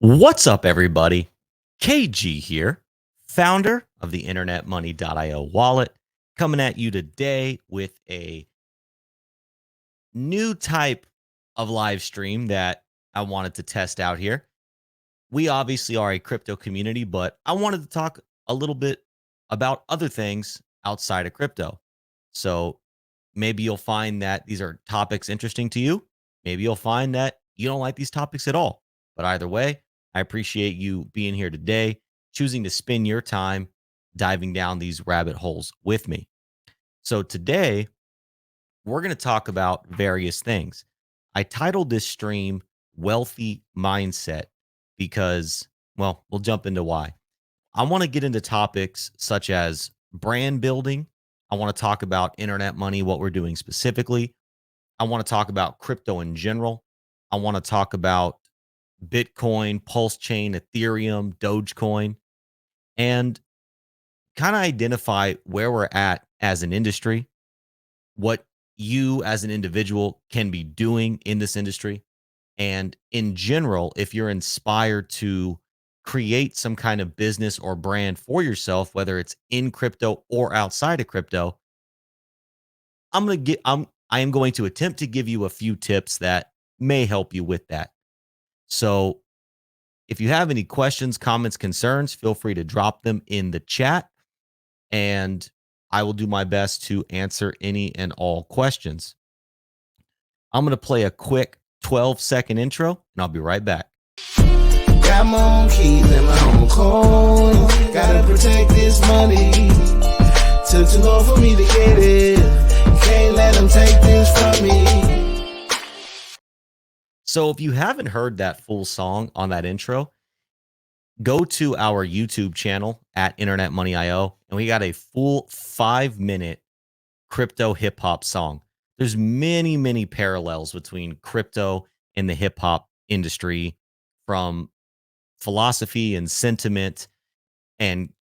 What's up, everybody? KG here, founder of the InternetMoney.io wallet, coming at you today with a new type of live stream that I wanted to test out here. We obviously are a crypto community, but I wanted to talk a little bit about other things outside of crypto. So maybe you'll find that these are topics interesting to you. Maybe you'll find that you don't like these topics at all. But either way, I appreciate you being here today, choosing to spend your time diving down these rabbit holes with me. So today, we're going to talk about various things. I titled this stream Wealthy Mindset because, well, we'll jump into why. I want to get into topics such as brand building. I want to talk about internet money, what we're doing specifically. I want to talk about crypto in general. I want to talk about Bitcoin, PulseChain, Ethereum, Dogecoin, and kind of identify where we're at as an industry, what you as an individual can be doing in this industry. And in general, if you're inspired to create some kind of business or brand for yourself, whether it's in crypto or outside of crypto, I am going to attempt to give you a few tips that may help you with that. So if you have any questions, comments, concerns, feel free to drop them in the chat, and I will do my best to answer any and all questions. I'm going to play a quick 12-second intro, and I'll be right back. Got my own keys and my own coin. Gotta protect this money. Took too long for me to get it. Can't let them take this from me. So if you haven't heard that full song on that intro, go to our YouTube channel at InternetMoney.io, and we got a full 5-minute crypto hip hop song. There's many, many parallels between crypto and the hip hop industry, from philosophy and sentiment and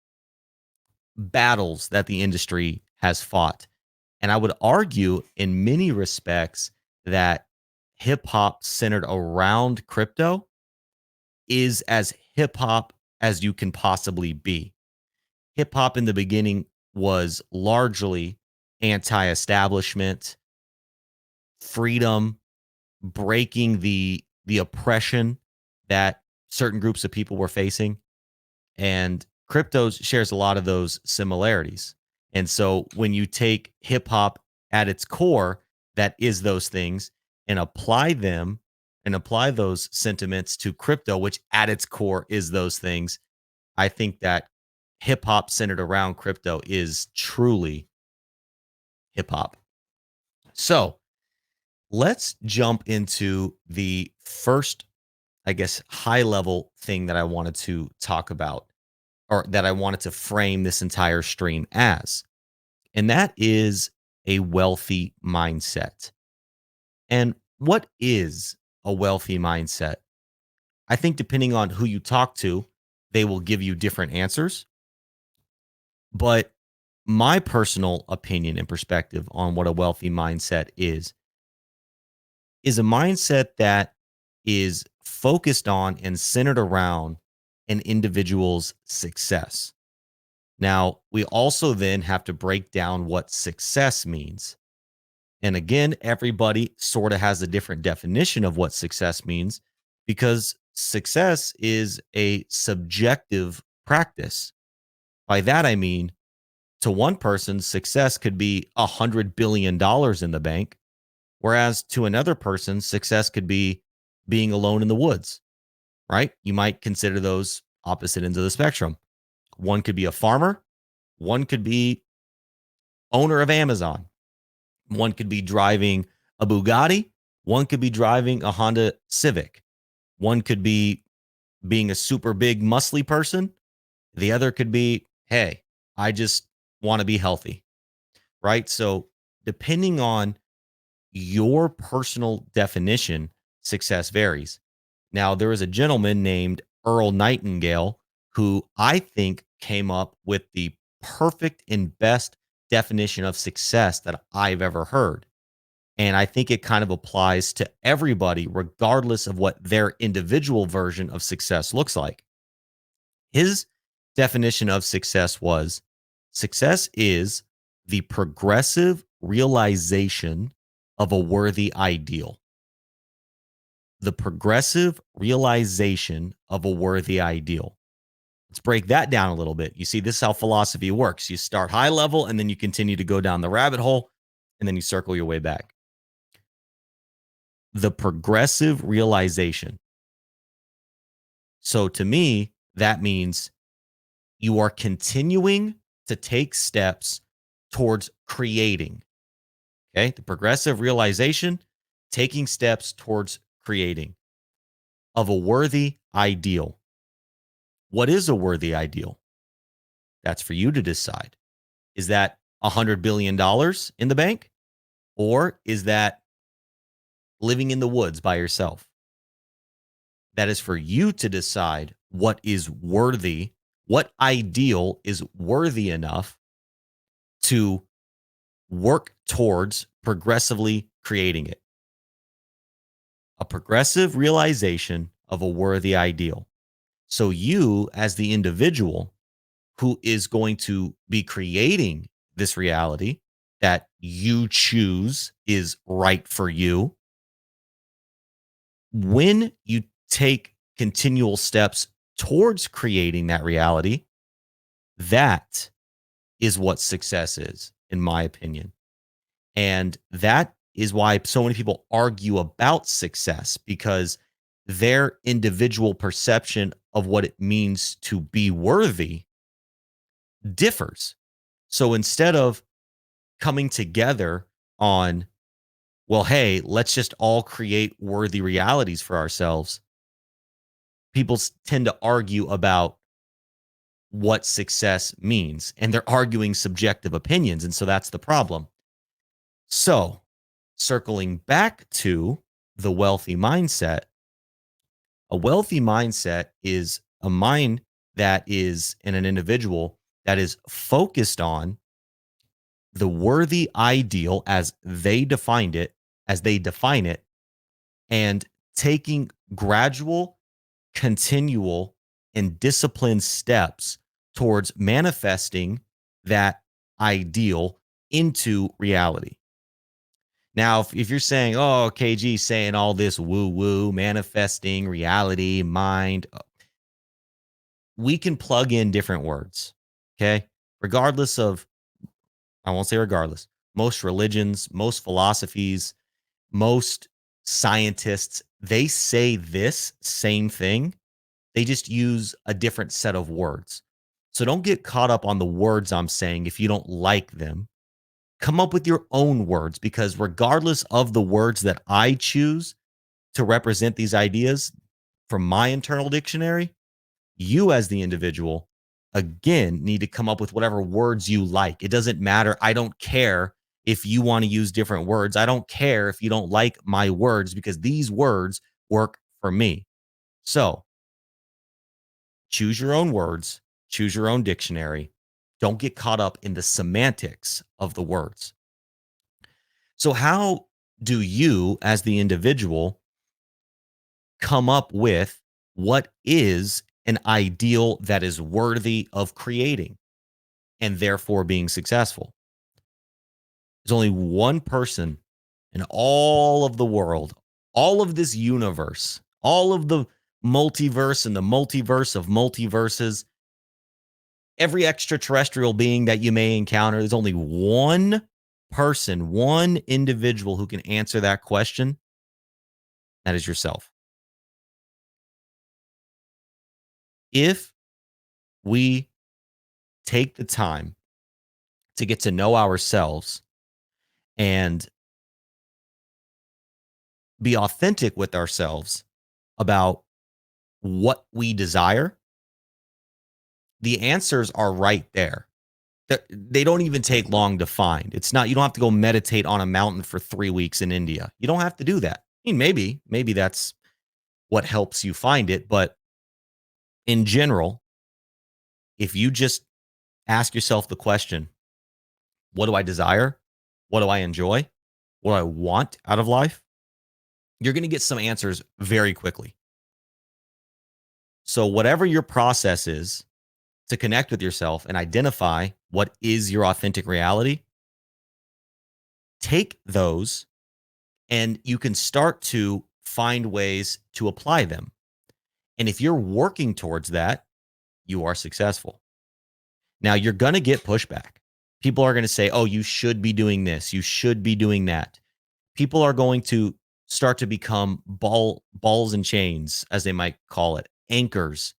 battles that the industry has fought. And I would argue in many respects that hip hop centered around crypto is as hip hop as you can possibly be. Hip hop in the beginning was largely anti-establishment, freedom, breaking the oppression that certain groups of people were facing. And crypto shares a lot of those similarities. And so when you take hip hop at its core, that is those things, and apply those sentiments to crypto, which at its core is those things, I think that hip hop centered around crypto is truly hip hop. So let's jump into the first, I guess, high level thing that I wanted to talk about, or that I wanted to frame this entire stream as, and that is a wealthy mindset. And what is a wealthy mindset? I think depending on who you talk to, they will give you different answers. But my personal opinion and perspective on what a wealthy mindset is a mindset that is focused on and centered around an individual's success. Now, we also then have to break down what success means. And again, everybody sort of has a different definition of what success means, because success is a subjective practice. By that, I mean, to one person, success could be $100 billion in the bank, whereas to another person, success could be being alone in the woods, right? You might consider those opposite ends of the spectrum. One could be a farmer, one could be owner of Amazon, one could be driving a Bugatti, one could be driving a Honda Civic, one could be being a super big muscly person, the other could be, hey, I just want to be healthy, right? So depending on your personal definition, success varies. Now, there is a gentleman named Earl Nightingale who I think came up with the perfect and best definition of success that I've ever heard. And I think it kind of applies to everybody, regardless of what their individual version of success looks like. His definition of success was success is the progressive realization of a worthy ideal. The progressive realization of a worthy ideal. Let's break that down a little bit. You see, this is how philosophy works. You start high level and then you continue to go down the rabbit hole and then you circle your way back. The progressive realization. So to me, that means you are continuing to take steps towards creating. Okay. The progressive realization, taking steps towards creating of a worthy ideal. What is a worthy ideal? That's for you to decide. Is that $100 billion in the bank? Or is that living in the woods by yourself? That is for you to decide what is worthy, what ideal is worthy enough to work towards progressively creating it. A progressive realization of a worthy ideal. So you, as the individual who is going to be creating this reality that you choose is right for you, when you take continual steps towards creating that reality, that is what success is, in my opinion. And that is why so many people argue about success, because their individual perception of what it means to be worthy differs. So instead of coming together on, well, hey, let's just all create worthy realities for ourselves, people tend to argue about what success means, and they're arguing subjective opinions. And so that's the problem. So circling back to the wealthy mindset, a wealthy mindset is a mind that is in an individual that is focused on the worthy ideal as they define it, and taking gradual, continual, and disciplined steps towards manifesting that ideal into reality. Now, if you're saying, oh, KG saying all this woo woo, manifesting, reality, mind, we can plug in different words. Okay. Regardless of, I won't say regardless, most religions, most philosophies, most scientists, they say this same thing. They just use a different set of words. So don't get caught up on the words I'm saying if you don't like them. Come up with your own words, because regardless of the words that I choose to represent these ideas from my internal dictionary, you as the individual, again, need to come up with whatever words you like. It doesn't matter. I don't care if you want to use different words. I don't care if you don't like my words, because these words work for me. So choose your own words, choose your own dictionary. Don't get caught up in the semantics of the words. So how do you, as the individual, come up with what is an ideal that is worthy of creating and therefore being successful? There's only one person in all of the world, all of this universe, all of the multiverse and the multiverse of multiverses, every extraterrestrial being that you may encounter, there's only one person, one individual who can answer that question. That is yourself. If we take the time to get to know ourselves and be authentic with ourselves about what we desire, the answers are right there. They don't even take long to find. It's not, you don't have to go meditate on a mountain for 3 weeks in India. You don't have to do that. I mean, maybe that's what helps you find it. But in general, if you just ask yourself the question, what do I desire? What do I enjoy? What do I want out of life? You're going to get some answers very quickly. So, whatever your process is to connect with yourself and identify what is your authentic reality, take those and you can start to find ways to apply them. And if you're working towards that, you are successful. Now, you're going to get pushback. People are going to say, oh, you should be doing this. You should be doing that. People are going to start to become balls and chains, as they might call it, anchors,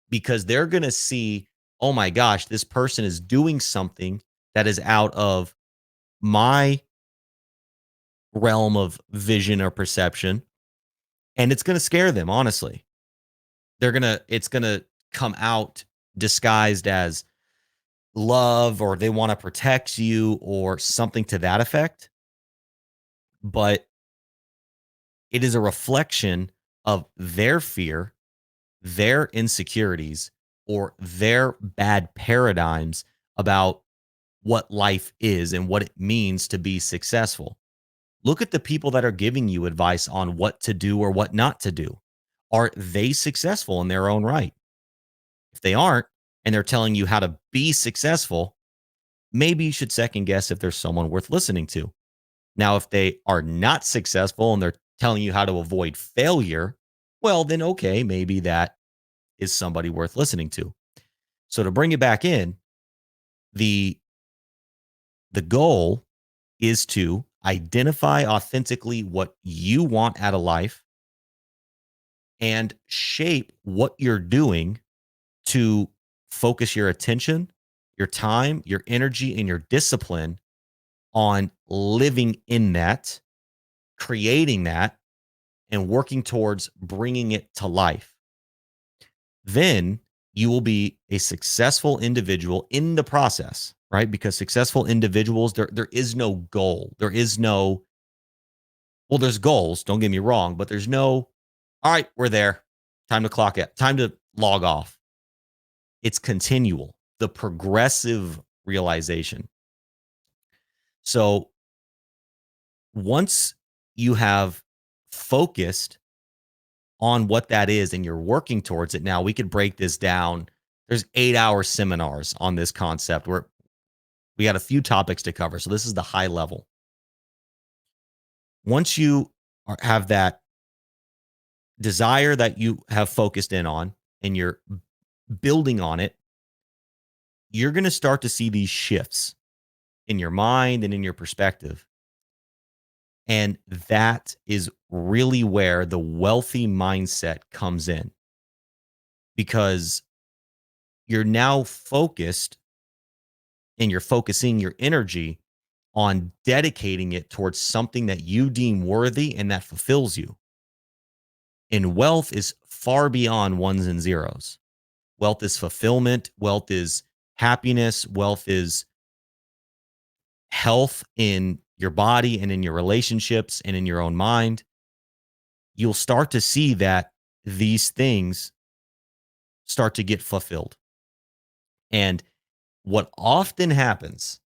because they're going to see, oh my gosh, this person is doing something that is out of my realm of vision or perception. And it's going to scare them, honestly. It's going to come out disguised as love, or they want to protect you or something to that effect. But it is a reflection of their fear, their insecurities, or their bad paradigms about what life is and what it means to be successful. Look at the people that are giving you advice on what to do or what not to do. Are they successful in their own right? If they aren't, and they're telling you how to be successful, maybe you should second guess if there's someone worth listening to. Now, if they are not successful and they're telling you how to avoid failure, well, then okay, maybe that is somebody worth listening to. So to bring it back in, the goal is to identify authentically what you want out of life and shape what you're doing to focus your attention, your time, your energy, and your discipline on living in that, creating that, and working towards bringing it to life. Then you will be a successful individual in the process, right? Because successful individuals, there is no goal. There is no, well, there's goals, don't get me wrong, but there's no, all right, we're there. Time to clock it, time to log off. It's continual, the progressive realization. So once you have focused on what that is and you're working towards it, now we could break this down. There's 8-hour seminars on this concept where we got a few topics to cover. So this is the high level. Once you have that desire that you have focused in on and you're building on it, you're going to start to see these shifts in your mind and in your perspective. And that is really where the wealthy mindset comes in, because you're now focused and you're focusing your energy on dedicating it towards something that you deem worthy and that fulfills you. And wealth is far beyond ones and zeros. Wealth is fulfillment. Wealth is happiness. Wealth is health in your body and in your relationships and in your own mind. You'll start to see that these things start to get fulfilled. And what often happens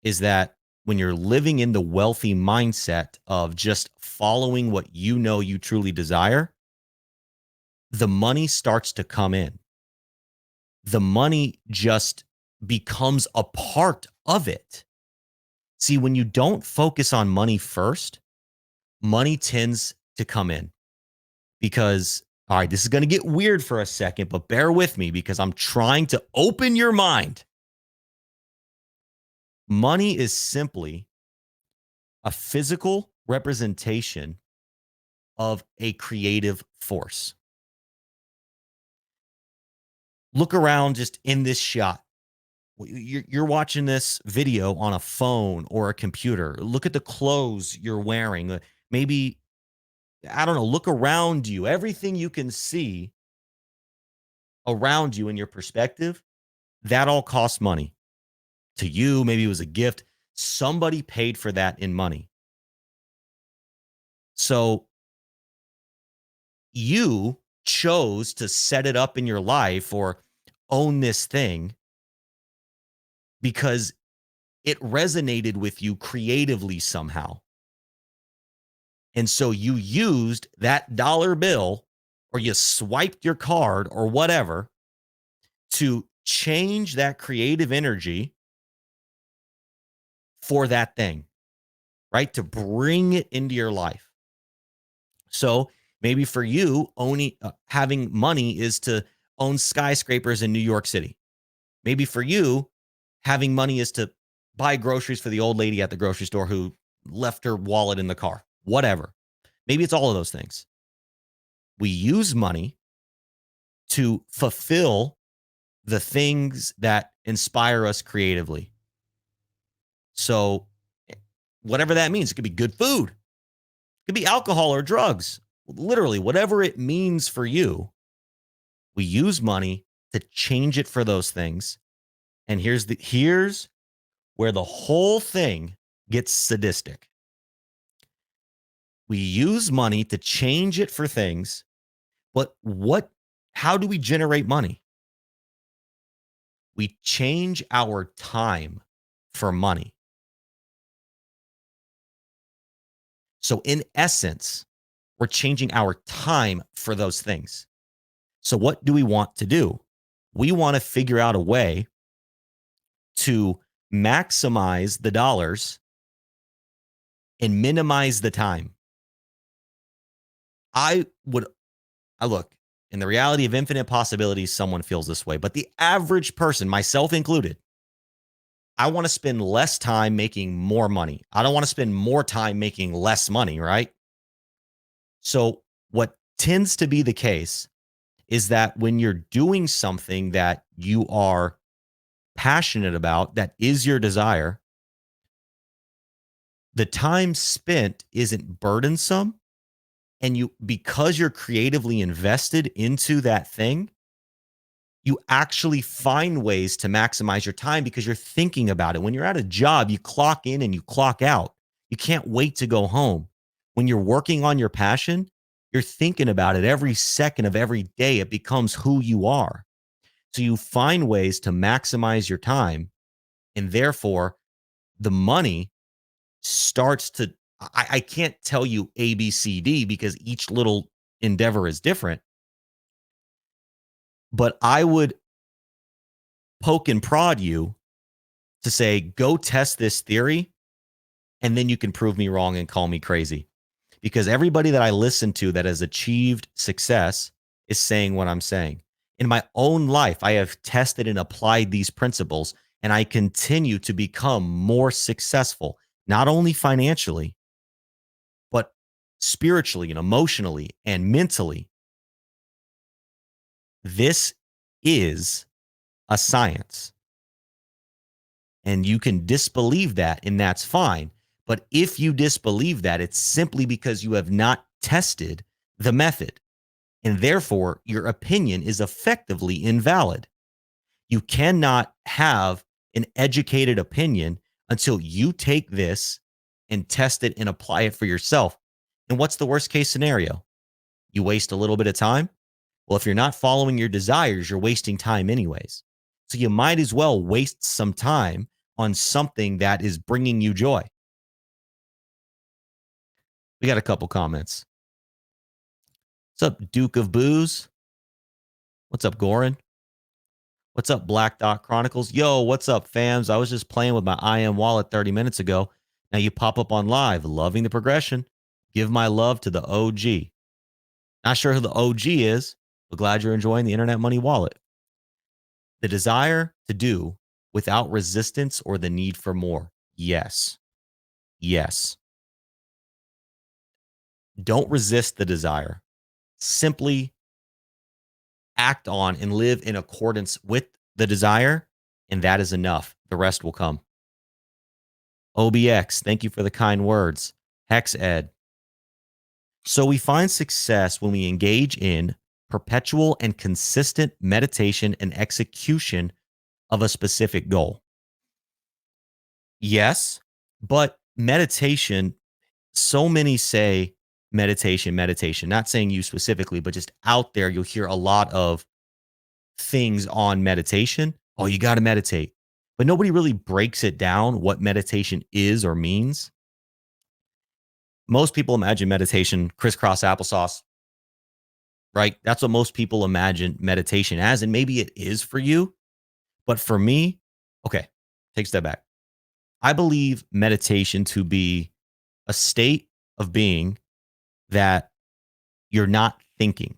is that when you're living in the wealthy mindset of just following what you know you truly desire, the money starts to come in. The money just becomes a part of it. See, when you don't focus on money first, money tends to come in because, all right, this is going to get weird for a second, but bear with me because I'm trying to open your mind. Money is simply a physical representation of a creative force. Look around just in this shot. You're watching this video on a phone or a computer. Look at the clothes you're wearing. Maybe, I don't know, look around you. Everything you can see around you in your perspective, that all costs money to you. Maybe it was a gift. Somebody paid for that in money. So you chose to set it up in your life or own this thing because it resonated with you creatively somehow. And so you used that dollar bill or you swiped your card or whatever to change that creative energy for that thing, right? To bring it into your life. So maybe for you, having money is to own skyscrapers in New York City. Maybe for you, having money is to buy groceries for the old lady at the grocery store who left her wallet in the car, whatever. Maybe it's all of those things. We use money to fulfill the things that inspire us creatively. So, whatever that means, it could be good food, it could be alcohol or drugs, literally, whatever it means for you. We use money to change it for those things. And here's where the whole thing gets sadistic. We use money to change it for things, but how do we generate money? We change our time for money. So in essence, we're changing our time for those things. So what do we want to do? We want to figure out a way to maximize the dollars and minimize the time. I look, in the reality of infinite possibilities, someone feels this way, but the average person, myself included, I want to spend less time making more money. I don't want to spend more time making less money, right? So what tends to be the case is that when you're doing something that you are passionate about, that is your desire, the time spent isn't burdensome. And because you're creatively invested into that thing, you actually find ways to maximize your time because you're thinking about it. When you're at a job, you clock in and you clock out. You can't wait to go home. When you're working on your passion, you're thinking about it every second of every day. It becomes who you are. So you find ways to maximize your time, and therefore the money starts to, I can't tell you A, B, C, D because each little endeavor is different. But I would poke and prod you to say, go test this theory, and then you can prove me wrong and call me crazy. Because everybody that I listen to that has achieved success is saying what I'm saying. In my own life, I have tested and applied these principles, and I continue to become more successful, not only financially, but spiritually and emotionally and mentally. This is a science. And you can disbelieve that, and that's fine. But if you disbelieve that, it's simply because you have not tested the method. And therefore, your opinion is effectively invalid. You cannot have an educated opinion until you take this and test it and apply it for yourself. And what's the worst case scenario? You waste a little bit of time. Well, if you're not following your desires, you're wasting time anyways. So you might as well waste some time on something that is bringing you joy. We got a couple comments. What's up, Duke of Booze? What's up, Goran? What's up, Black Dot Chronicles? Yo, what's up, fams? I was just playing with my IM wallet 30 minutes ago. Now you pop up on live, loving the progression. Give my love to the OG. Not sure who the OG is, but glad you're enjoying the Internet Money Wallet. The desire to do without resistance or the need for more. Yes. Yes. Don't resist the desire. Simply act on and live in accordance with the desire, and that is enough. The rest will come. OBX, thank you for the kind words. Hex Ed. So we find success when we engage in perpetual and consistent meditation and execution of a specific goal. Yes, but meditation, so many say meditation, not saying you specifically, but just out there, you'll hear a lot of things on meditation. Oh, you got to meditate. But nobody really breaks it down what meditation is or means. Most people imagine meditation crisscross applesauce, right? That's what most people imagine meditation as. And maybe it is for you. But for me, okay, take a step back. I believe meditation to be a state of being that you're not thinking.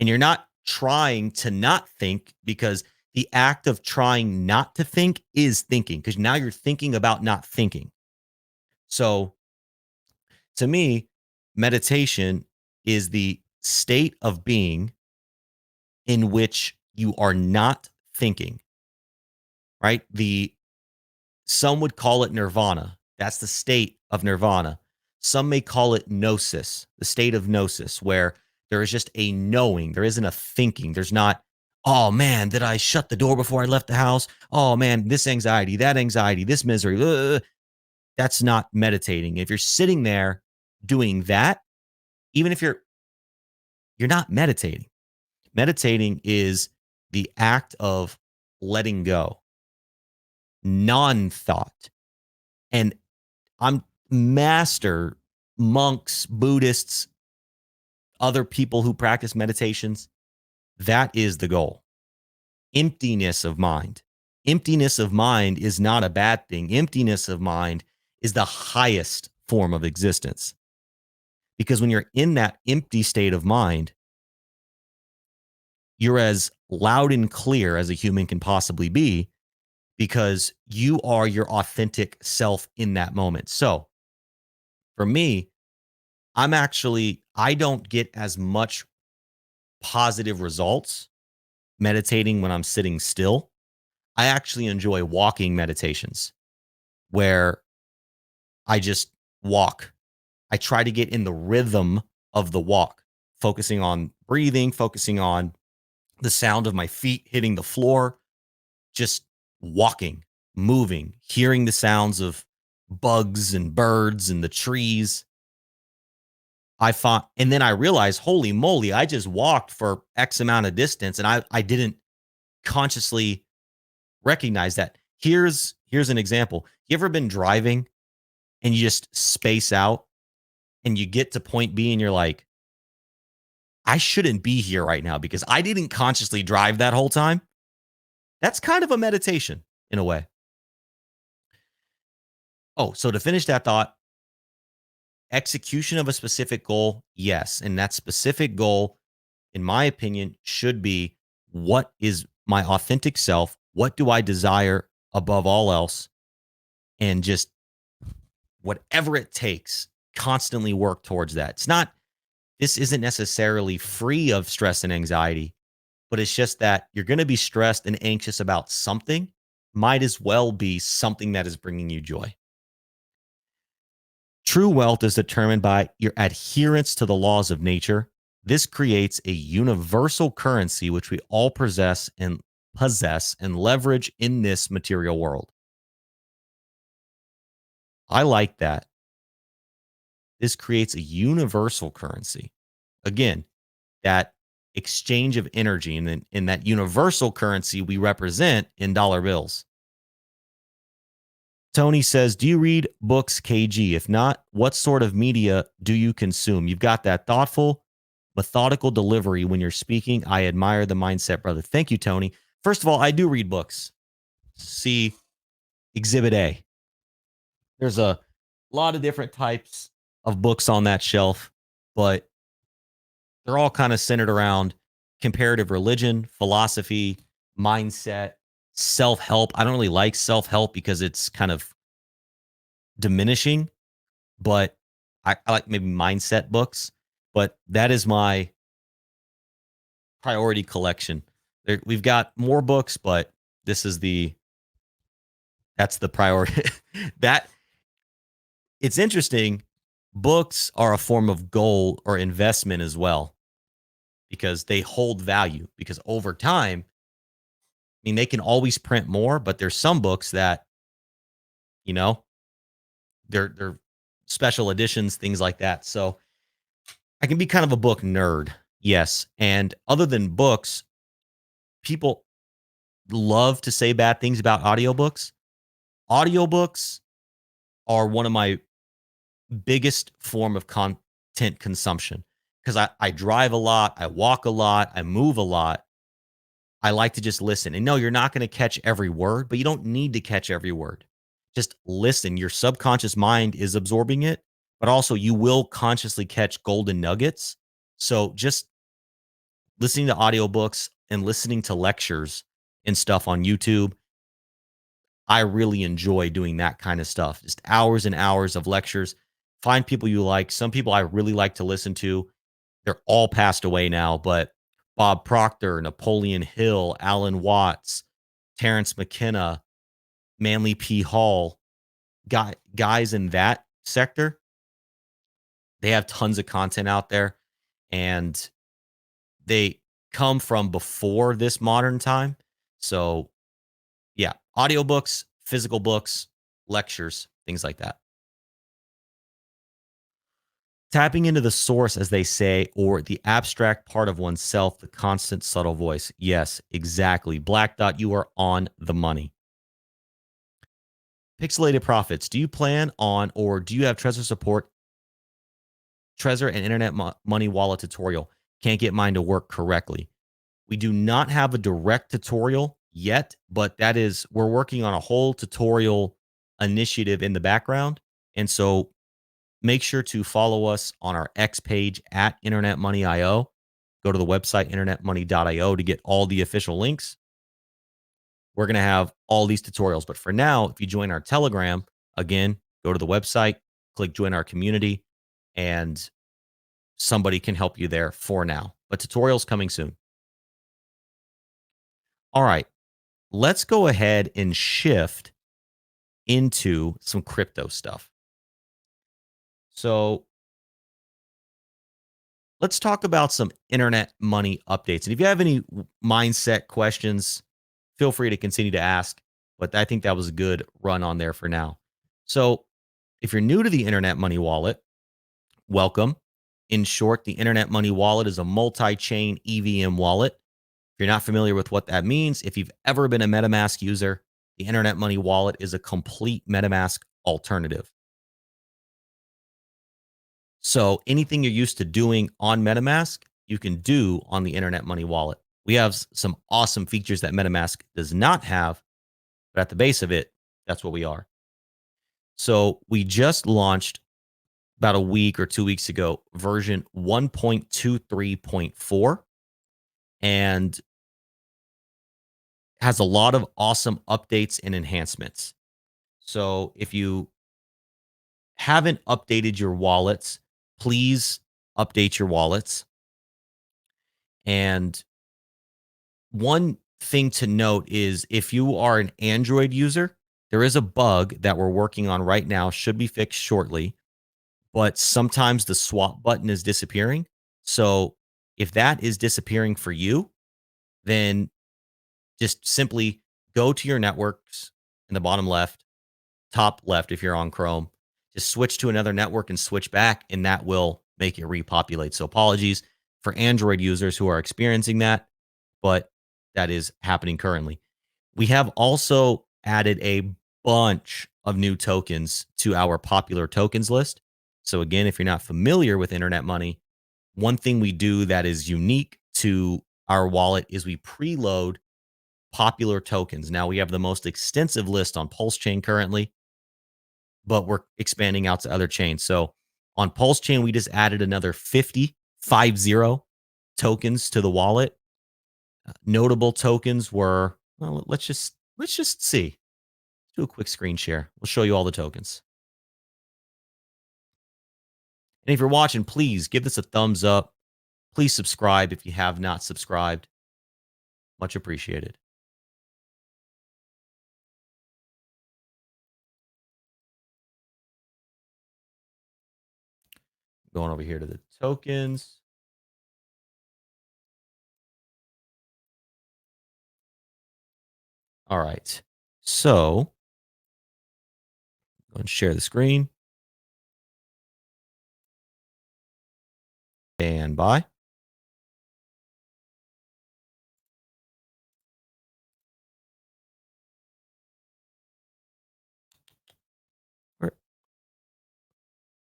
And you're not trying to not think, because the act of trying not to think is thinking, because now you're thinking about not thinking. So to me, meditation is the state of being in which you are not thinking, right? Some would call it nirvana. That's the state of nirvana. Some may call it gnosis, the state of gnosis, where there is just a knowing. There isn't a thinking. There's not, oh man, did I shut the door before I left the house? Oh man, this anxiety, this misery. That's not meditating. If you're sitting there doing that, even if you're not meditating. Meditating is the act of letting go, non-thought. And I'm master monks, Buddhists, other people who practice meditations. That is the goal. Emptiness of mind. Emptiness of mind is not a bad thing. Emptiness of mind is the highest form of existence. Because when you're in that empty state of mind, you're as loud and clear as a human can possibly be, because you are your authentic self in that moment. So for me, I don't get as much positive results meditating when I'm sitting still. I actually enjoy walking meditations where I just walk. I try to get in the rhythm of the walk, focusing on breathing, focusing on the sound of my feet hitting the floor, just walking, moving, hearing the sounds of bugs and birds and the trees. And then I realized, holy moly, I just walked for X amount of distance, and I didn't consciously recognize that. Here's an example. You ever been driving and you just space out and you get to point B and you're like, I shouldn't be here right now because I didn't consciously drive that whole time? That's kind of a meditation in a way. Oh, so to finish that thought, execution of a specific goal, yes. And that specific goal, in my opinion, should be, what is my authentic self? What do I desire above all else? And just whatever it takes, constantly work towards that. This isn't necessarily free of stress and anxiety, but it's just that you're going to be stressed and anxious about something. Might as well be something that is bringing you joy. True wealth is determined by your adherence to the laws of nature. This creates a universal currency which we all possess and leverage in this material world. I like that. This creates a universal currency. Again, that exchange of energy, and in that universal currency we represent in dollar bills. Tony says, do you read books, KG? If not, what sort of media do you consume? You've got that thoughtful, methodical delivery when you're speaking. I admire the mindset, brother. Thank you, Tony. First of all, I do read books. See Exhibit A. There's a lot of different types of books on that shelf, but they're all kind of centered around comparative religion, philosophy, mindset, self-help. I don't really like self-help because it's kind of diminishing, but I like maybe mindset books. But that is my priority collection. We've got more books, but this is that's the priority. That it's interesting. Books are a form of goal or investment as well because they hold value. Because over time, I mean, they can always print more, but there's some books that, you know, they're special editions, things like that. So I can be kind of a book nerd. Yes. And other than books, people love to say bad things about audiobooks. Audiobooks are one of my biggest form of content consumption because I drive a lot, I walk a lot, I move a lot. I like to just listen. And no, you're not going to catch every word, but you don't need to catch every word. Just listen. Your subconscious mind is absorbing it, but also you will consciously catch golden nuggets. So just listening to audiobooks and listening to lectures and stuff on YouTube, I really enjoy doing that kind of stuff. Just hours and hours of lectures. Find people you like. Some people I really like to listen to. They're all passed away now, but Bob Proctor, Napoleon Hill, Alan Watts, Terrence McKenna, Manly P. Hall, guys in that sector, they have tons of content out there, and they come from before this modern time. So, yeah, audiobooks, physical books, lectures, things like that. Tapping into the source, as they say, or the abstract part of oneself, the constant subtle voice. Yes, exactly. Black Dot, you are on the money. Pixelated Profits. Do you plan on, or do you have Trezor and Internet Money Wallet tutorial? Can't get mine to work correctly. We do not have a direct tutorial yet, but we're working on a whole tutorial initiative in the background. And so make sure to follow us on our X page at Internet Money IO. Go to the website, internetmoney.io, to get all the official links. We're going to have all these tutorials. But for now, if you join our Telegram, again, go to the website, click join our community, and somebody can help you there for now. But tutorials coming soon. All right, let's go ahead and shift into some crypto stuff. So let's talk about some internet money updates. And if you have any mindset questions, feel free to continue to ask. But I think that was a good run on there for now. So if you're new to the Internet Money Wallet, welcome. In short, the Internet Money Wallet is a multi-chain EVM wallet. If you're not familiar with what that means, if you've ever been a MetaMask user, the Internet Money Wallet is a complete MetaMask alternative. So anything you're used to doing on MetaMask, you can do on the Internet Money Wallet. We have some awesome features that MetaMask does not have, but at the base of it, that's what we are. So we just launched about a week or 2 weeks ago, version 1.23.4, and has a lot of awesome updates and enhancements. So if you haven't updated your wallets, please update your wallets. And one thing to note is if you are an Android user, there is a bug that we're working on right now, should be fixed shortly, but sometimes the swap button is disappearing. So if that is disappearing for you, then just simply go to your networks in the bottom left, top left if you're on Chrome. Just switch to another network and switch back, and that will make it repopulate. So apologies for Android users who are experiencing that, but that is happening currently. We have also added a bunch of new tokens to our popular tokens list. So again, if you're not familiar with internet money, one thing we do that is unique to our wallet is we preload popular tokens. Now we have the most extensive list on PulseChain currently, but we're expanding out to other chains. So on PulseChain, we just added another 50 tokens to the wallet. Notable tokens were, well, let's just see. Let's do a quick screen share. We'll show you all the tokens. And if you're watching, please give this a thumbs up. Please subscribe if you have not subscribed. Much appreciated. Going over here to the tokens. All right. So go and share the screen. Stand by.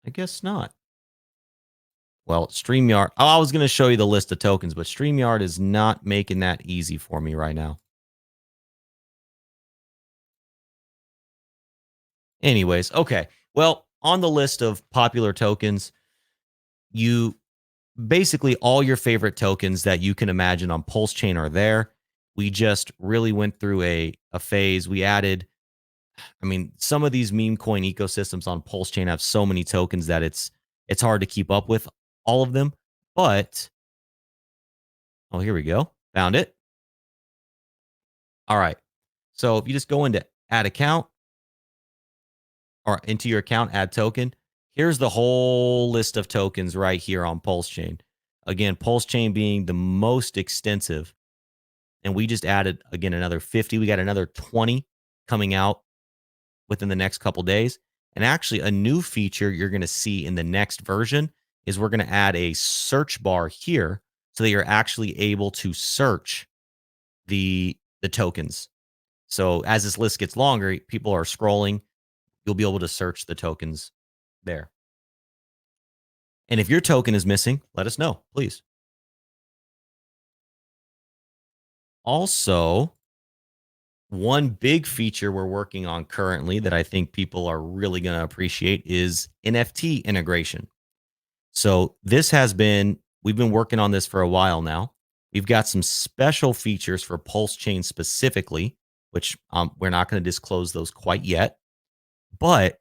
I guess not. Well, StreamYard. Oh, I was going to show you the list of tokens, but StreamYard is not making that easy for me right now. Anyways, okay. Well, on the list of popular tokens, you basically all your favorite tokens that you can imagine on PulseChain are there. We just really went through a phase. We added, I mean, some of these meme coin ecosystems on PulseChain have so many tokens that it's hard to keep up with all of them. But oh, here we go. Found it. All right. So if you just go into add account or into your account, add token, here's the whole list of tokens right here on PulseChain. Again, PulseChain being the most extensive. And we just added, again, another 50. We got another 20 coming out within the next couple days. And actually, a new feature you're going to see in the next version is we're going to add a search bar here so that you're actually able to search the tokens. So as this list gets longer, people are scrolling. You'll be able to search the tokens there. And if your token is missing, let us know, please. Also, one big feature we're working on currently that I think people are really going to appreciate is NFT integration. So this has been, we've been working on this for a while now. We've got some special features for PulseChain specifically, which we're not going to disclose those quite yet, but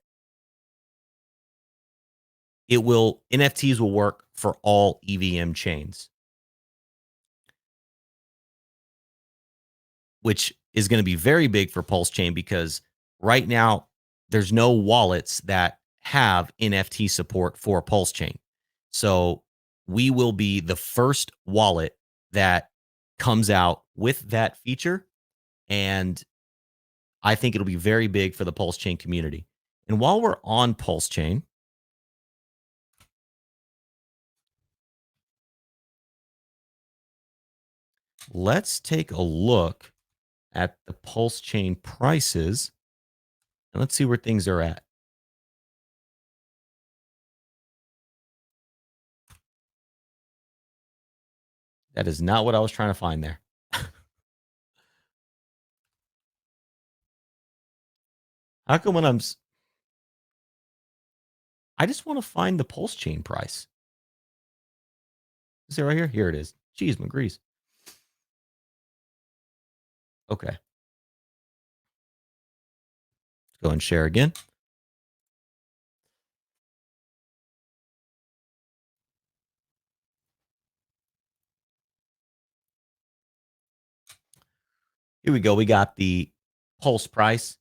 NFTs will work for all EVM chains, which is going to be very big for PulseChain because right now there's no wallets that have NFT support for PulseChain. So we will be the first wallet that comes out with that feature. And I think it'll be very big for the PulseChain community. And while we're on PulseChain, let's take a look at the PulseChain prices and let's see where things are at. That is not what I was trying to find there. How come when I just want to find the PulseChain price. Is it right here? Here it is. Jeez, McGrease. Okay. Let's go and share again. Here we go. We got the Pulse price.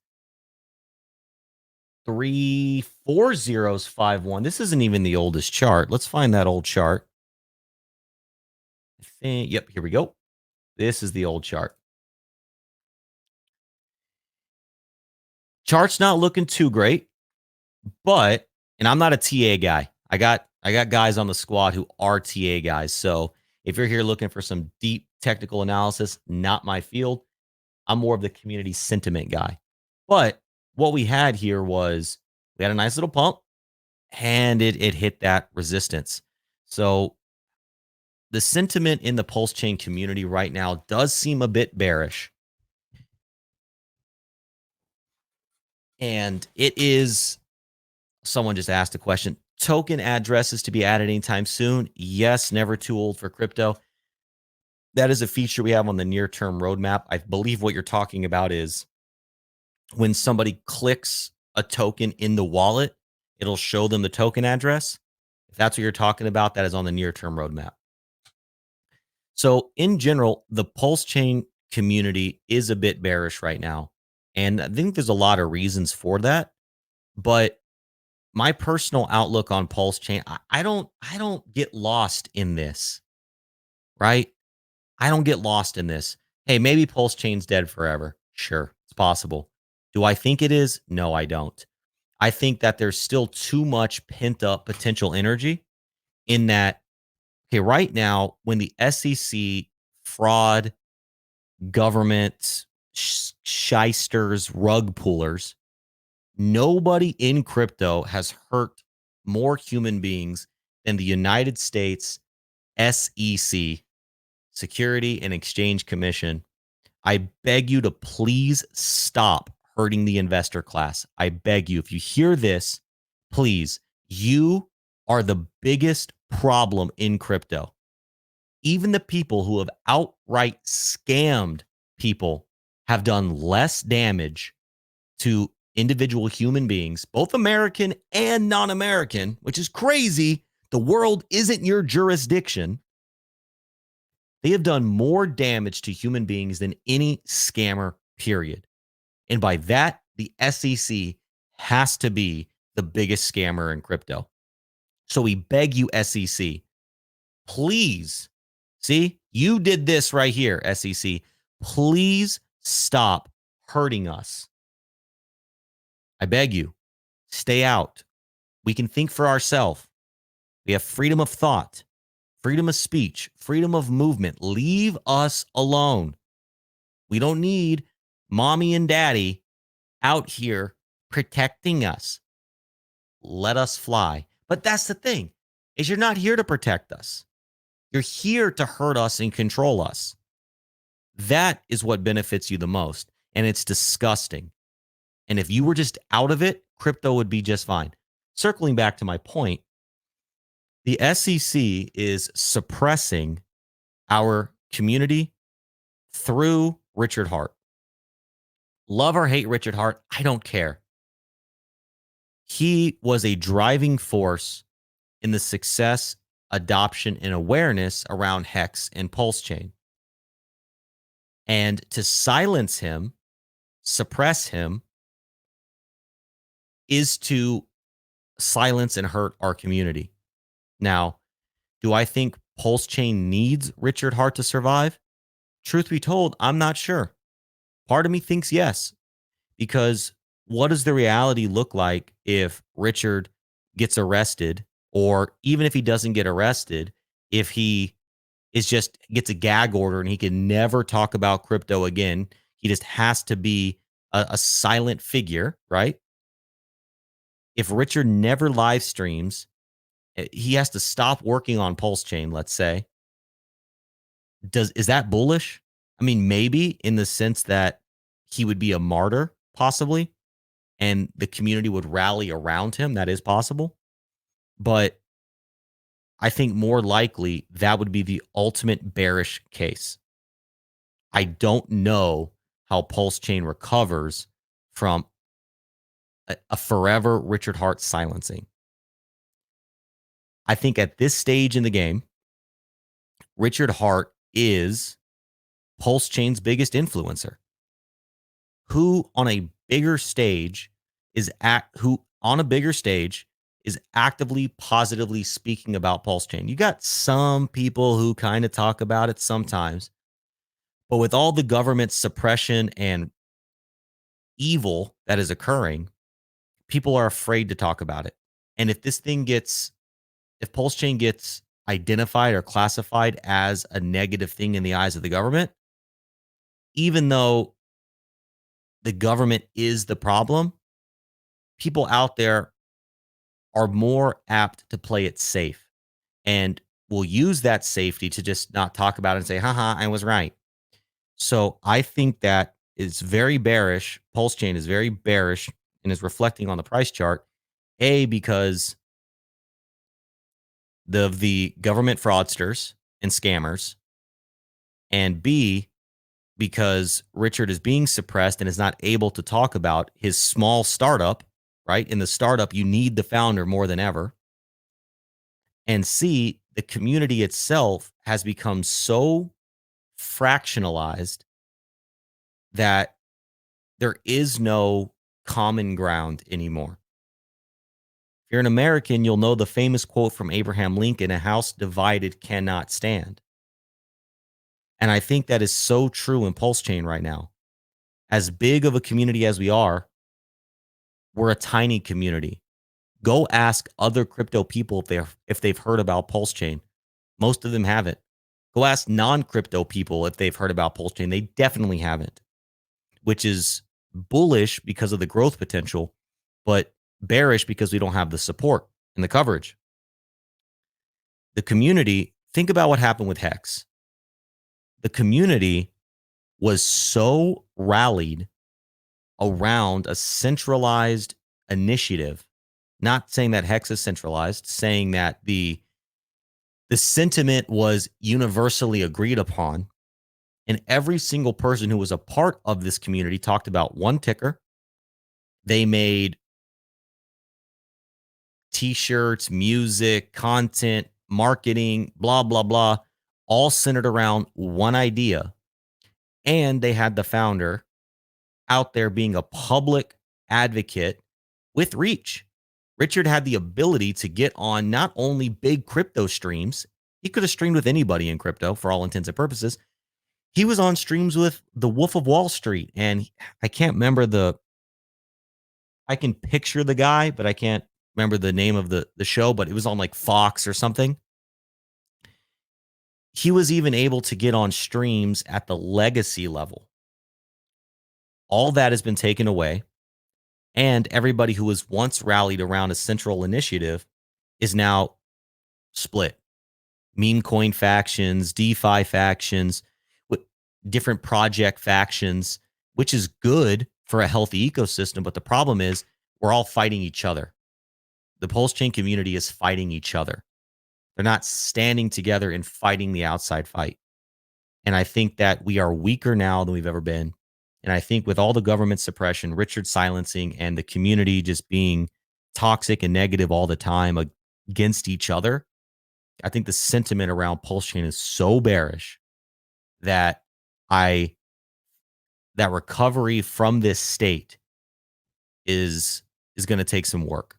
34051. This isn't even the oldest chart. Let's find that old chart. I think, yep, here we go. This is the old chart. Chart's not looking too great, but, and I'm not a TA guy. I got guys on the squad who are TA guys. So if you're here looking for some deep technical analysis, not my field. I'm more of the community sentiment guy. But what we had here was we had a nice little pump and it hit that resistance. So the sentiment in the PulseChain community right now does seem a bit bearish. And it is, someone just asked a question, token addresses to be added anytime soon? Yes, never too old for crypto. That is a feature we have on the near-term roadmap. I believe what you're talking about is when somebody clicks a token in the wallet, it'll show them the token address. If that's what you're talking about, that is on the near-term roadmap. So in general, the Pulse Chain community is a bit bearish right now. And I think there's a lot of reasons for that. But my personal outlook on Pulse Chain, I don't get lost in this, right? I don't get lost in this. Hey, maybe Pulse Chain's dead forever. Sure, it's possible. Do I think it is? No, I don't. I think that there's still too much pent up potential energy in that. Okay, right now, when the SEC fraud, government, shysters, rug pullers, nobody in crypto has hurt more human beings than the United States SEC, Security and Exchange Commission. I beg you to please stop hurting the investor class. I beg you. If you hear this, please, you are the biggest problem in crypto. Even the people who have outright scammed people have done less damage to individual human beings, both American and non-American, which is crazy. The world isn't your jurisdiction. They have done more damage to human beings than any scammer, period. And by that, the SEC has to be the biggest scammer in crypto. So we beg you, SEC, please, see, you did this right here, SEC. Please stop hurting us. I beg you, stay out. We can think for ourselves. We have freedom of thought, freedom of speech, freedom of movement. Leave us alone. We don't need mommy and daddy out here protecting us. Let us fly. But that's the thing, is you're not here to protect us. You're here to hurt us and control us. That is what benefits you the most. And it's disgusting. And if you were just out of it, crypto would be just fine. Circling back to my point, the SEC is suppressing our community through Richard Hart. Love or hate Richard Hart, I don't care. He was a driving force in the success, adoption, and awareness around Hex and PulseChain. And to silence him, suppress him, is to silence and hurt our community. Now, do I think PulseChain needs Richard Hart to survive? Truth be told, I'm not sure. Part of me thinks yes, because what does the reality look like if Richard gets arrested, or even if he doesn't get arrested, if he is just gets a gag order and he can never talk about crypto again? He just has to be a silent figure, right? If Richard never live streams, he has to stop working on PulseChain, let's say. Is that bullish? I mean, maybe in the sense that he would be a martyr, possibly, and the community would rally around him. That is possible. But I think more likely that would be the ultimate bearish case. I don't know how PulseChain recovers from a forever Richard Hart silencing. I think at this stage in the game, Richard Hart is PulseChain's biggest influencer. Who on a bigger stage is actively positively speaking about PulseChain? You got some people who kind of talk about it sometimes, but with all the government suppression and evil that is occurring, people are afraid to talk about it. And if PulseChain gets identified or classified as a negative thing in the eyes of the government, even though the government is the problem, people out there are more apt to play it safe and will use that safety to just not talk about it and say, haha, I was right. So I think that is very bearish. PulseChain is very bearish and is reflecting on the price chart. A, because of the government fraudsters and scammers, and B, because Richard is being suppressed and is not able to talk about his small startup, right? In the startup, you need the founder more than ever. And C, the community itself has become so fractionalized that there is no common ground anymore. If you're an American, you'll know the famous quote from Abraham Lincoln, "A house divided cannot stand." And I think that is so true in PulseChain right now. As big of a community as we are, we're a tiny community. Go ask other crypto people if they've heard about PulseChain. Most of them haven't. Go ask non-crypto people if they've heard about PulseChain. They definitely haven't, which is bullish because of the growth potential, but bearish because we don't have the support and the coverage. The community, think about what happened with Hex. The community was so rallied around a centralized initiative, not saying that Hex is centralized, saying that the sentiment was universally agreed upon. And every single person who was a part of this community talked about one ticker. They made t-shirts, music, content, marketing, blah, blah, blah, all centered around one idea. And they had the founder out there being a public advocate with reach. Richard had the ability to get on not only big crypto streams, he could have streamed with anybody in crypto for all intents and purposes. He was on streams with the Wolf of Wall Street, and I can't remember I can picture the guy, but I can't remember the name of the show, but it was on like Fox or something. He was even able to get on streams at the legacy level. All that has been taken away. And everybody who was once rallied around a central initiative is now split. Meme coin factions, DeFi factions, with different project factions, which is good for a healthy ecosystem. But the problem is we're all fighting each other. The PulseChain community is fighting each other. They're not standing together and fighting the outside fight. And I think that we are weaker now than we've ever been. And I think with all the government suppression, Richard silencing, and the community just being toxic and negative all the time against each other, I think the sentiment around PulseChain is so bearish that that recovery from this state is going to take some work.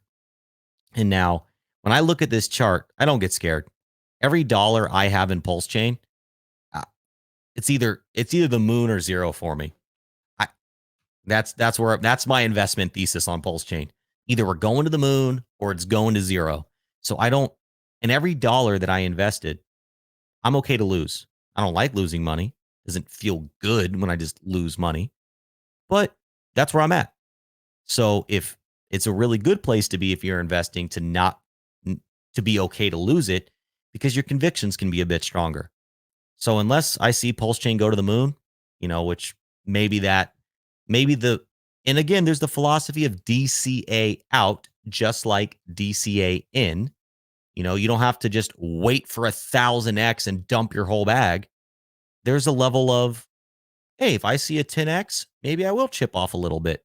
And now, when I look at this chart, I don't get scared. Every dollar I have in PulseChain, it's either the moon or zero for me. That's my investment thesis on PulseChain. Either we're going to the moon or it's going to zero. So and every dollar that I invested, I'm okay to lose. I don't like losing money. It doesn't feel good when I just lose money, but that's where I'm at. So if it's a really good place to be, if you're investing, to be okay to lose it, because your convictions can be a bit stronger. So unless I see PulseChain go to the moon, which and again, there's the philosophy of DCA out, just like DCA in. You don't have to just wait for 1,000x and dump your whole bag. There's a level of, hey, if I see a 10x, maybe I will chip off a little bit.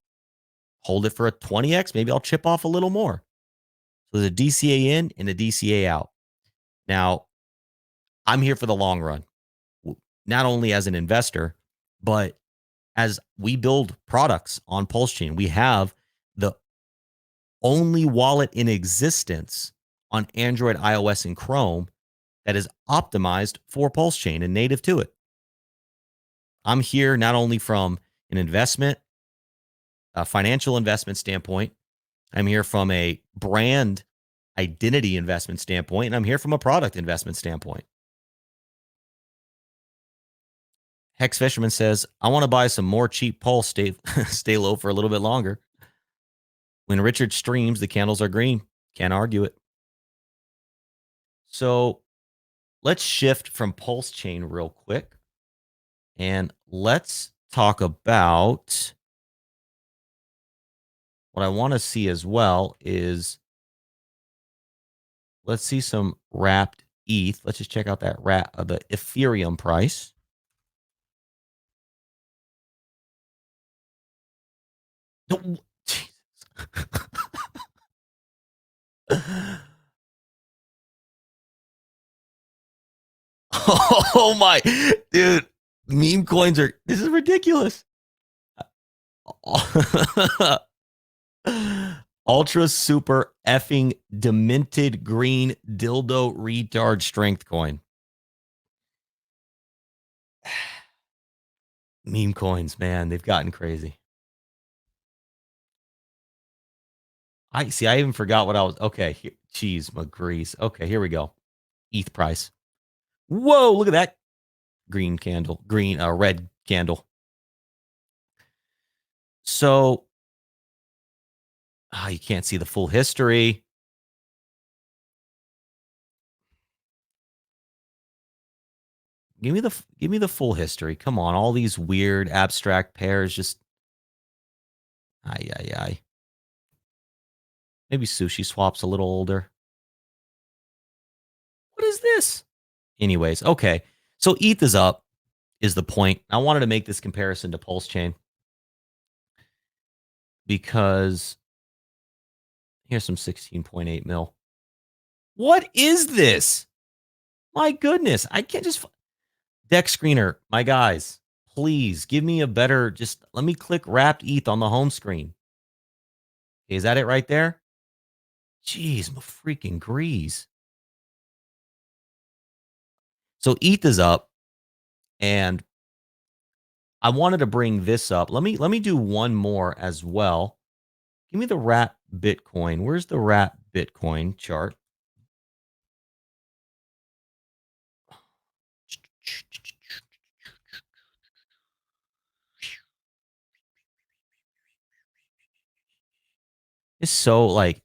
Hold it for a 20x, maybe I'll chip off a little more. So there's a DCA in and a DCA out. Now, I'm here for the long run, not only as an investor, but as we build products on PulseChain. We have the only wallet in existence on Android, iOS, and Chrome that is optimized for PulseChain and native to it. I'm here not only from an investment, a financial investment standpoint, I'm here from a brand identity investment standpoint, and I'm here from a product investment standpoint. Hex Fisherman says, I want to buy some more cheap Pulse, stay low for a little bit longer. When Richard streams, the candles are green. Can't argue it. So let's shift from PulseChain real quick. And let's talk about what I want to see as well is, let's see some wrapped ETH. Let's just check out that the Ethereum price. Oh my, dude, meme coins are, this is ridiculous. Ultra super effing demented green dildo retard strength coin. Meme coins, man, they've gotten crazy. I see. I even forgot what I was. Okay, cheese, McGrease. Okay, here we go. ETH price. Whoa, look at that green candle, red candle. So, you can't see the full history. Give me the full history. Come on, all these weird abstract pairs. Just, ay. Maybe Sushi Swap's a little older. What is this? Anyways, okay. So ETH is up, is the point. I wanted to make this comparison to PulseChain because here's some 16.8 mil. What is this? My goodness. I can't just... Deck screener, my guys, please give me a better... Just let me click wrapped ETH on the home screen. Okay, is that it right there? Jeez, my freaking grease. So ETH is up, and I wanted to bring this up. Let me do one more as well. Give me the wrap Bitcoin. Where's the wrap Bitcoin chart? It's so like,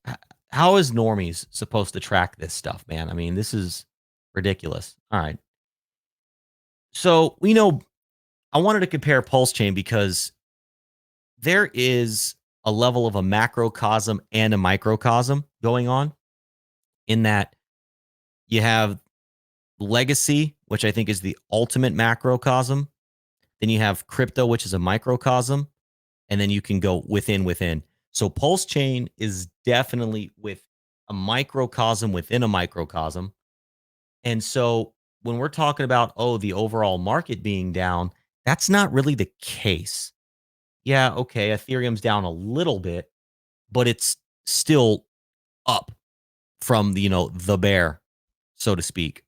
how is normies supposed to track this stuff, man? I mean, this is ridiculous. All right. So we know, I wanted to compare PulseChain because there is a level of a macrocosm and a microcosm going on, in that you have legacy, which I think is the ultimate macrocosm. Then you have crypto, which is a microcosm. And then you can go within. So PulseChain is definitely with a microcosm within a microcosm. And so when we're talking about, the overall market being down, that's not really the case. Yeah, okay, Ethereum's down a little bit, but it's still up from the bear, so to speak,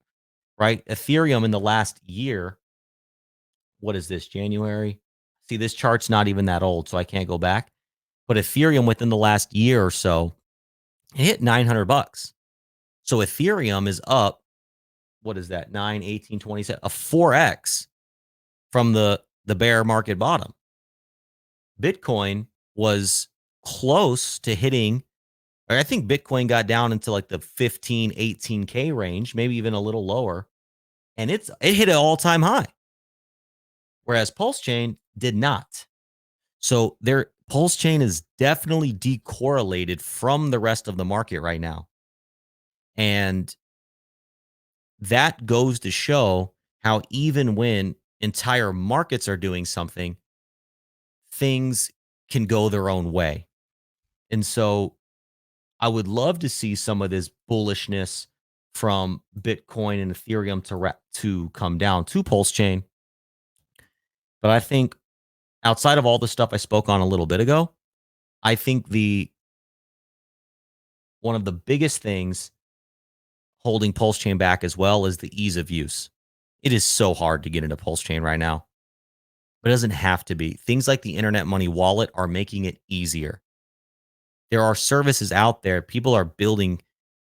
right? Ethereum in the last year, what is this, January? See, this chart's not even that old, so I can't go back. But Ethereum within the last year or so, it hit $900. So Ethereum is up, what is that, 9, 18, 27, a 4x from the bear market bottom. Bitcoin was close to hitting, I think Bitcoin got down into like the 15, 18K range, maybe even a little lower. And it hit an all-time high. Whereas PulseChain did not. So PulseChain is definitely decorrelated from the rest of the market right now. And that goes to show how even when entire markets are doing something, things can go their own way. And so I would love to see some of this bullishness from Bitcoin and Ethereum to come down to PulseChain. But I think outside of all the stuff I spoke on a little bit ago, I think one of the biggest things holding PulseChain back as well is the ease of use. It is so hard to get into PulseChain right now, but it doesn't have to be. Things like the Internet Money Wallet are making it easier. There are services out there people are building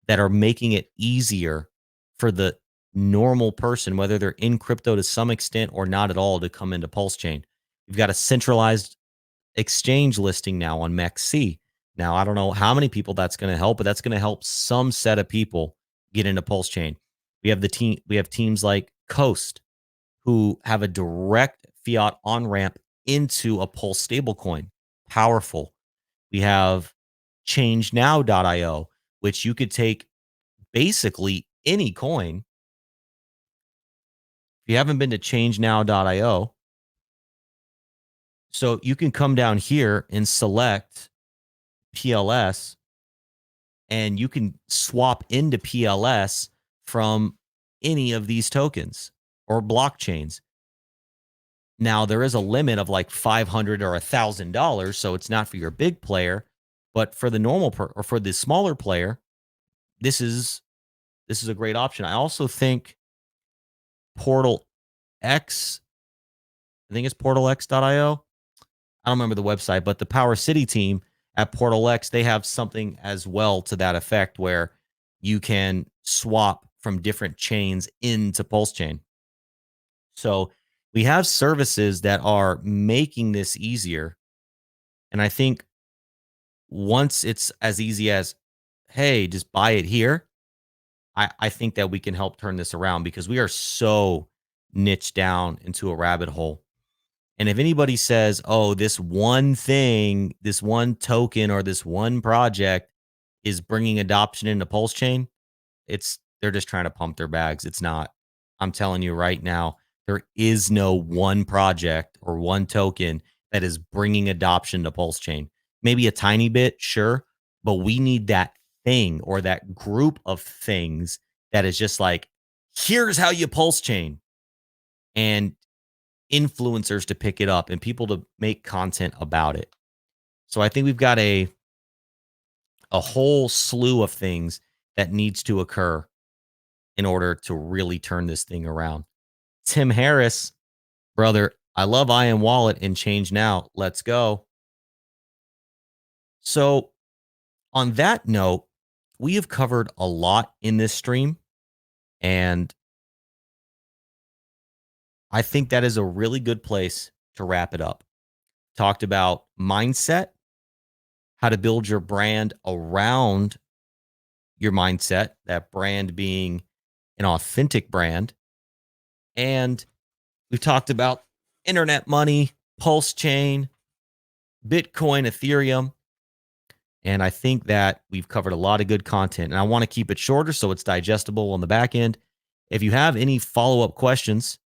that are making it easier for the normal person, whether they're in crypto to some extent or not at all, to come into PulseChain. You've got a centralized exchange listing now on MEXC. Now, I don't know how many people that's going to help, but that's going to help some set of people get into PulseChain. We have teams like Coast, who have a direct fiat on-ramp into a Pulse stablecoin. Powerful. We have ChangeNow.io, which you could take basically any coin. If you haven't been to ChangeNow.io, so you can come down here and select PLS, and you can swap into PLS from any of these tokens or blockchains. Now, there is a limit of like $500 or $1,000, so it's not for your big player, but for the normal or for the smaller player, this is a great option. I also think Portal X, I think it's portalx.io. I don't remember the website, but the Power City team at Portal X, they have something as well to that effect where you can swap from different chains into PulseChain. So we have services that are making this easier. And I think once it's as easy as, hey, just buy it here, I think that we can help turn this around because we are so niched down into a rabbit hole. And if anybody says, oh, this one thing, this one token or this one project is bringing adoption into PulseChain, they're just trying to pump their bags. It's not. I'm telling you right now, there is no one project or one token that is bringing adoption to PulseChain. Maybe a tiny bit, sure, but we need that thing or that group of things that is just like, here's how you PulseChain, and influencers to pick it up and people to make content about it. So I think we've got a whole slew of things that needs to occur in order to really turn this thing around. Tim Harris, brother, I love IAM Wallet and Change Now. Let's go. So on that note, we have covered a lot in this stream, and I think that is a really good place to wrap it up. Talked about mindset, how to build your brand around your mindset, that brand being an authentic brand. And we've talked about internet money, PulseChain, Bitcoin, Ethereum. And I think that we've covered a lot of good content. And I want to keep it shorter so it's digestible on the back end. If you have any follow-up questions,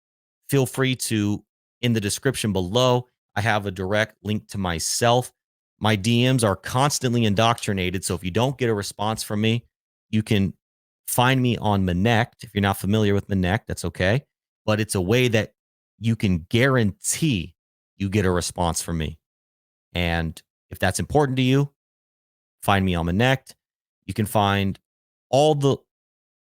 feel free to, in the description below, I have a direct link to myself. My DMs are constantly indoctrinated. So if you don't get a response from me, you can find me on Monect. If you're not familiar with Monect, that's okay. But it's a way that you can guarantee you get a response from me. And if that's important to you, find me on Monect. You can find all the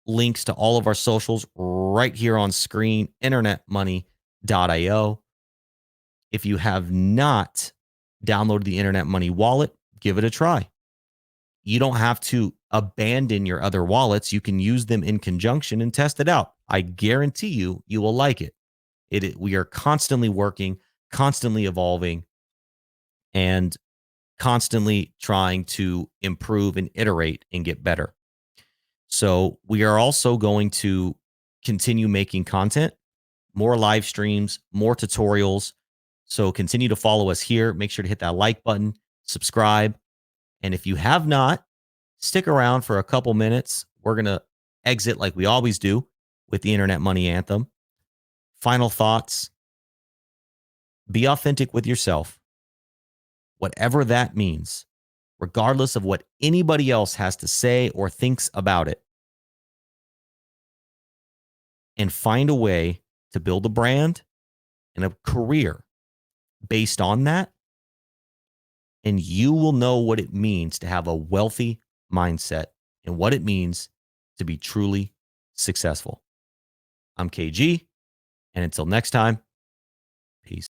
links to all of our socials right here on screen, internetmoney.io. If you have not downloaded the Internet Money wallet, give it a try. You don't have to abandon your other wallets. You can use them in conjunction and test it out. I guarantee you will like it. We are constantly working, constantly evolving, and constantly trying to improve and iterate and get better. So we are also going to continue making content, more live streams, more tutorials. So continue to follow us here. Make sure to hit that like button, subscribe. And if you have not, stick around for a couple minutes. We're going to exit like we always do with the Internet Money Anthem. Final thoughts. Be authentic with yourself, whatever that means, regardless of what anybody else has to say or thinks about it. And find a way to build a brand and a career based on that. And you will know what it means to have a wealthy mindset and what it means to be truly successful. I'm KG, and until next time, peace.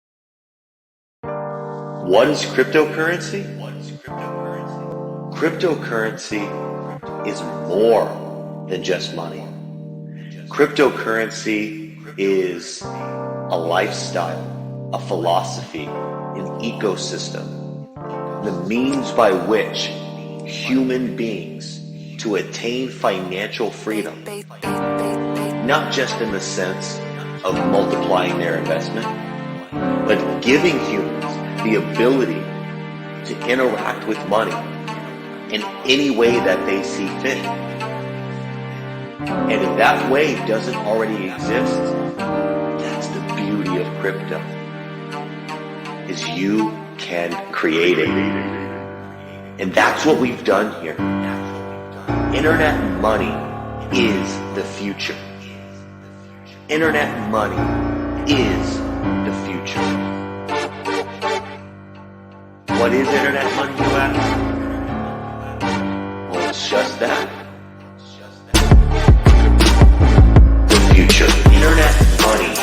What is cryptocurrency? Cryptocurrency is more than just money. Cryptocurrency is a lifestyle, a philosophy, an ecosystem, the means by which human beings to attain financial freedom, not just in the sense of multiplying their investment, but giving humans the ability to interact with money in any way that they see fit. And if that way doesn't already exist, that's the beauty of crypto, is you can create it. And that's what we've done here. Internet money is the future. Internet money is the future. What is internet money, you ask? Well, it's just that. The future. Internet money.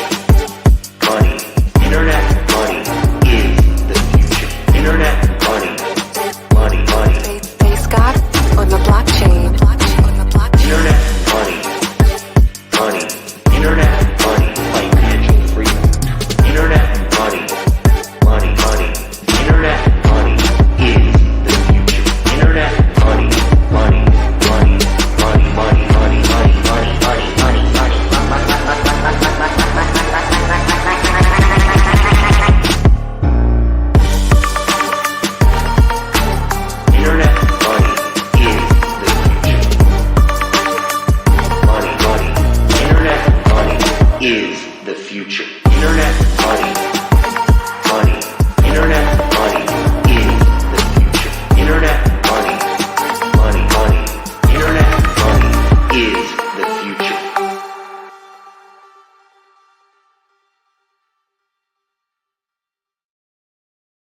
Internet money is the future. Internet money. Face God on the blockchain. Internet money. Internet money. Financial freedom. Internet money. Internet money is the future. Internet money. Is the future. Internet money